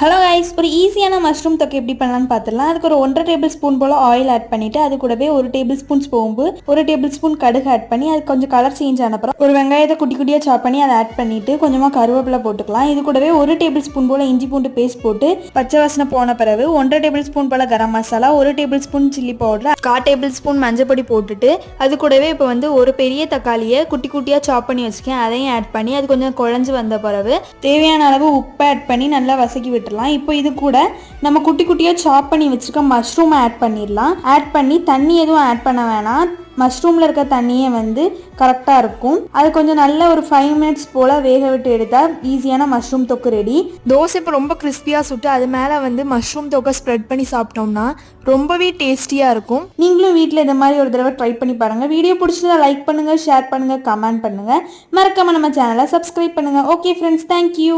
Hello guys, ஒரு ஈஸியான mushroom தொக்கு எப்படி பண்ணலான்னு பார்த்துடலாம். அதுக்கு ஒரு 1.5 டேபிள் ஸ்பூன் போல் ஆயில் ஆட் பண்ணிவிட்டு அது கூடவே 1 டேபிள் ஸ்பூன் சோம்பு, 1 டேபிள் ஸ்பூன் கடுகு ஆட் பண்ணி அது கொஞ்சம் கலர் சேஞ்ச் ஆன அப்புறம் ஒரு வெங்காயத்தை குட்டி குட்டியாக சாப் பண்ணி அதை ஆட் பண்ணிவிட்டு கொஞ்சமாக கருவேப்பிலை போட்டுக்கலாம். இது கூடவே 1 டேபிள் ஸ்பூன் போல் இஞ்சி பூண்டு பேஸ்ட் போட்டு பச்சை வாசனை போன பிறகு 1.5 டேபிள் ஸ்பூன் போல் garam masala, 1 tablespoon chilli powder, 1/4 tablespoon மஞ்சப்பொடி போட்டுட்டு அது கூடவே இப்போ ஒரு பெரிய தக்காளியை குட்டி குட்டியாக சாப் பண்ணி வச்சுருக்கேன், அதையும் ஆட் பண்ணி அது கொஞ்சம் குழஞ்சி வந்த பிறகு தேவையான அளவு உப்பு ஆட் பண்ணி நல்லா வசக்கி விட்டுலாம். இப்போ இது கூட நம்ம குட்டி குட்டியாக சாப் பண்ணி வச்சுருக்க மஷ்ரூமை ஆட் பண்ணிடலாம். ஆட் பண்ணி தண்ணி எதுவும் ஆட் பண்ண வேணாம், மஷ்ரூமில் இருக்க தண்ணியே கரெக்டாக இருக்கும். அது கொஞ்சம் நல்ல ஒரு 5 மினிட்ஸ் போல் வேக விட்டு எடுத்தால் ஈஸியான மஷ்ரூம் தொக்கு ரெடி. தோசை இப்போ ரொம்ப கிறிஸ்பியாக சுட்டு அது மேலே மஷ்ரூம் தொக்கை ஸ்ப்ரெட் பண்ணி சாப்பிட்டோம்னா ரொம்பவே டேஸ்டியாக இருக்கும். நீங்களும் வீட்டில் இந்த மாதிரி ஒரு தடவை ட்ரை பண்ணி பாருங்கள். வீடியோ பிடிச்சதா லைக் பண்ணுங்கள், ஷேர் பண்ணுங்கள், கமெண்ட் பண்ணுங்கள். மறக்காமல் நம்ம சேனலை சப்ஸ்கிரைப் பண்ணுங்கள். Okay friends, thank you.